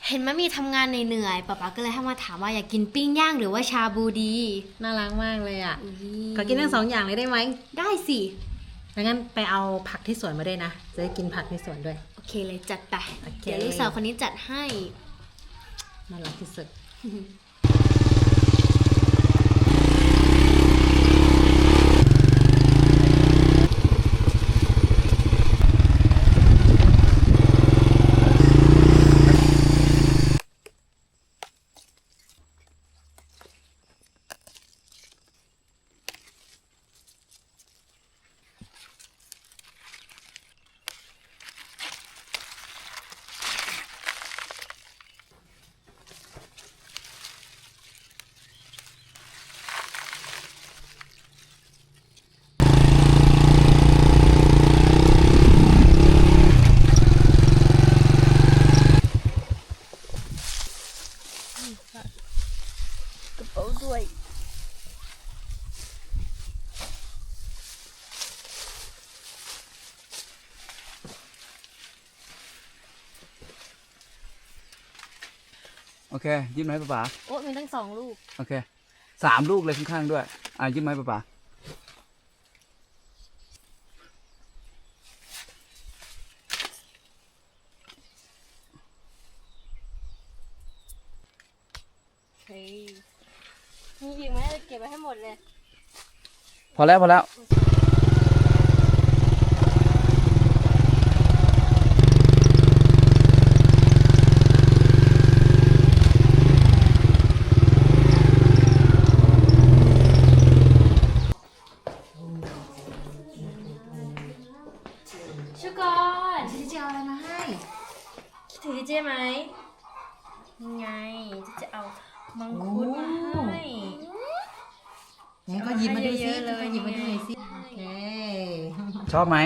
เห็นมะมีทำงานเหนื่อยๆป๊าป๊าก็เลยให้มาถามว่าอยากกินปิ้งย่างหรือว่าชาบูดีน่ารักมากเลยอ่ะขอกินทั้ง2 อย่างเลยได้ไหมได้สิงั้นไปเอาผักที่สวนมาด้วยนะจะได้กินผักในสวนด้วยโอเคเลยจัดไป เดี๋ยวลูกสาวคนนี้จัดให้น่ารักที่สุดกระเป๋าด้วยโอเคยื่นไม้ป๋าโอ้มีทั้ง2 ลูกโอเค3 ลูกเลยข้างๆด้วยยื่นไม้ป๋าเฮ้ยมีอีกไหมเก็บไว้ให้หมดเลยพอแล้วชูก่อนเจ๊จะเอาอะไรมาให้คิดถึงเจ๊ไหมยังไงจะเอามังคุดมาให้งั้นก็หยิบมาดูซิก็หยิบมาดูหน่อยสิโอเคชอบไหม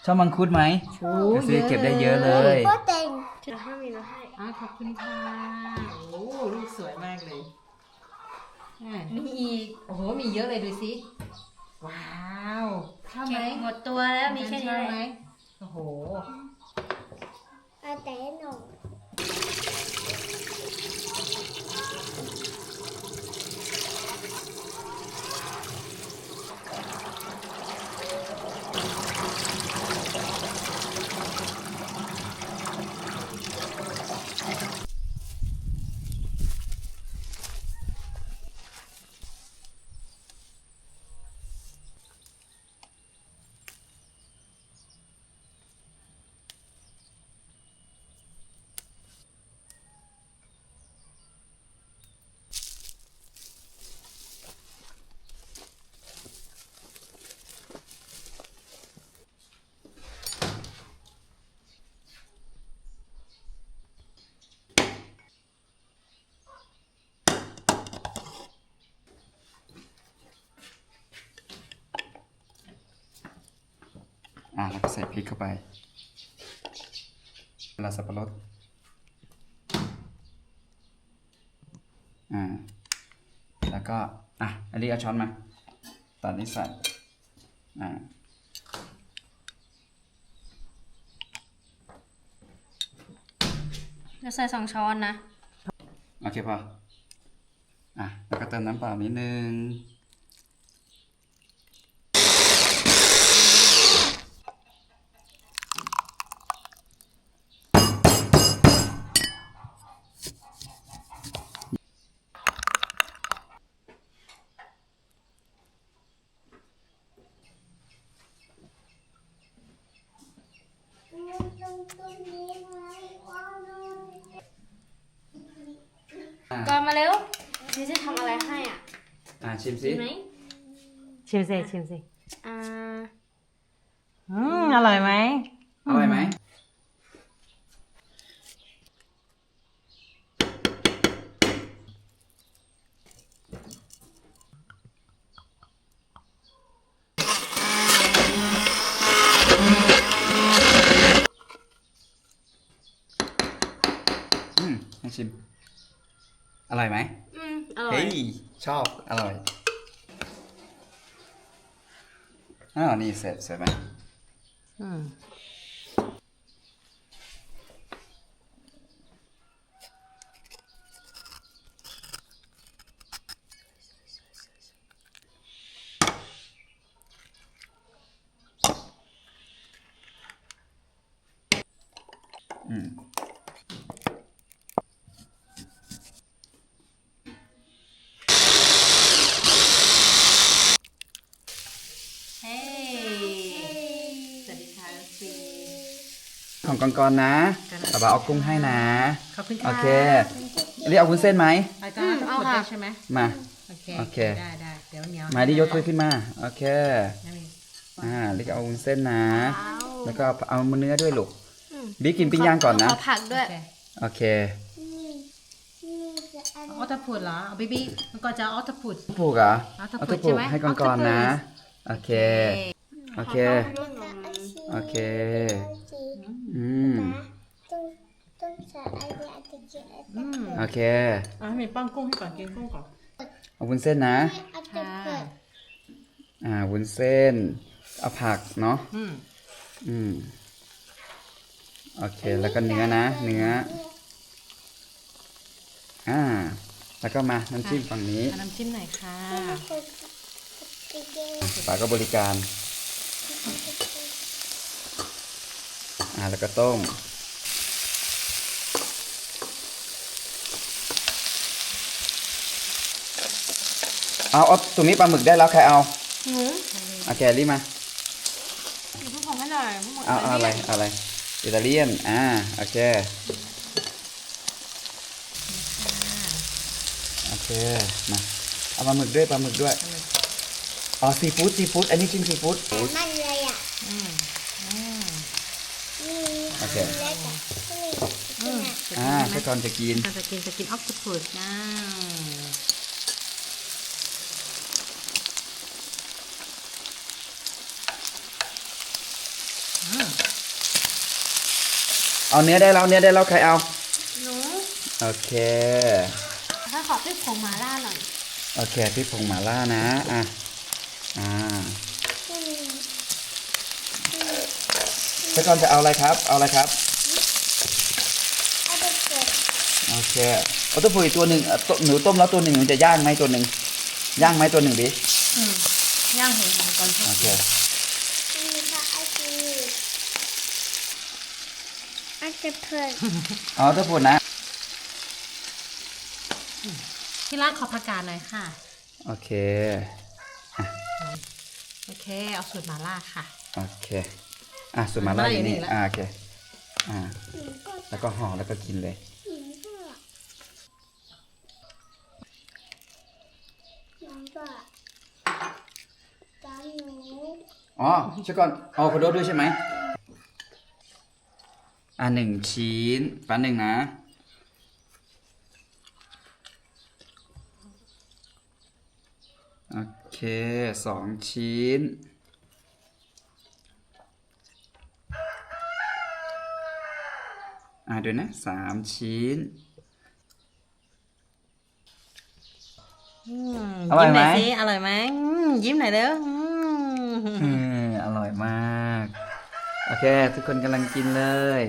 ชอบมังคุดไหมโอ้ซื้อเก็บได้เยอะเลยก็เต็งจะให้มีมาให้ขอบคุณค่ะโอ้ลูกสวยมากเลยมีอีกโอ้โหมีเยอะเลยดูสิว้าวชอบไหมหมดตัวแล้วมีแค่นี้ไหมโอ้โหแต่หนูแล้วก็ใส่พริกเข้าไปสับปะรดแล้วก็อันนี้เอาช้อนมาตัดนี้ใส่จะใส่2 ช้อนนะโอเคพอแล้วก็เติมน้ำเปล่านิดนึงก่อนมาเร็วนี่จะทำอะไรให้ชิมสิไหมชิมสิอร่อยไหมให้ชิมอร่อยไหมอร่อยเฮ้ยชอบอร่อยนี่เสร็จไหม กอนกอนนะป๊าป๊าเอากุ้งให้นะ ขอบคุณค่ะ โอเคเรียกเอาวุ้นเส้นไหม อาจารย์ต้องกดได้ใช่ไหม มา โอเค โอเค ได้เดี๋ยวเหนียว มาดิยกถ้วยขึ้นมาโอเค นั่นเอง เรียกเอาวุ้นเส้นนะ ว้าว แล้วก็เอาเนื้อด้วยลูกบิ๊กกินปิ้งย่างก่อนนะ ขอผักด้วย โอเค ออตพุดเหรอเอาบีมันก็จะออตพุด ผูกเหรอ เอา เอา ตะ ตะ ปู ผูก ใช่ไหม ให้ก่อนๆนะ โอเค โอเค โอเค อืม โอเค ให้มีป้องกุ้งให้ก่อนกินกุ้งก่อน เอาวุ้นเส้นนะ ค่ะ วุ้นเส้น เอาผักเนาะ อืม โอเค แล้วก็เนื้อนะ เนื้อ แล้วก็มาน้ำจิ้มฝั่งนี้ น้ำจิ้มหน่อยค่ะ ป๋าก็บริการ แล้วก็ต้ม เอาตรงนี้ปลาหมึกได้แล้วใครเอา หนู โอเครีบมา พูดของให้หน่อยพูดหมด เอาอะไร อิตาเลียน โอเค โอเค มา เอาปลาหมึกด้วย ซีฟู้ด อันนี้จิ้มซีฟู้ด มันเลยอ่ะ โอเค แล้วแต่ แค่ก่อนจะกิน จะกินออตพุดนะ เอาเนื้อได้แล้วใครเอา หนู โอเค ถ้าขอพริกผงหม่าล่าหน่อย โอเคพริกผงหม่าล่านะ แค่ก่อนจะเอาอะไรครับ เอาไปเปิด โอเคเอาตัวผู้อีกตัวหนึ่งหนูต้มแล้วตัวหนึ่งมันจะย่างไหมตัวหนึ่งดิ ย่างเห็นก่อน โอเค มีพระอาทิตย์อาจจะเปิด เอาตัวผู้นะ ที่ร้านขอผักกาดหน่อยค่ะ โอเค โอเค เอาสูตรหม่าล่าค่ะ โอเคส่วนหมาล่าอยู่นี่ หม่าล่าอยู่นี่ละ โอเคแล้วก็ห่อแล้วก็กินเลย มันก็ตามหนู ใช่ก่อนเอาขอโทษด้วยใช่ไหม1 ชิ้นป้าหนึ่งนะ โอเค2 ชิ้น เดี๋ยวนะ3 ชิ้น อร่อยไหม ยิ้มน่อยสิอร่อยไหมยิ้มหน่อยเด้อ อร่อยมาก โอเค ทุกคนกำลังกินเลย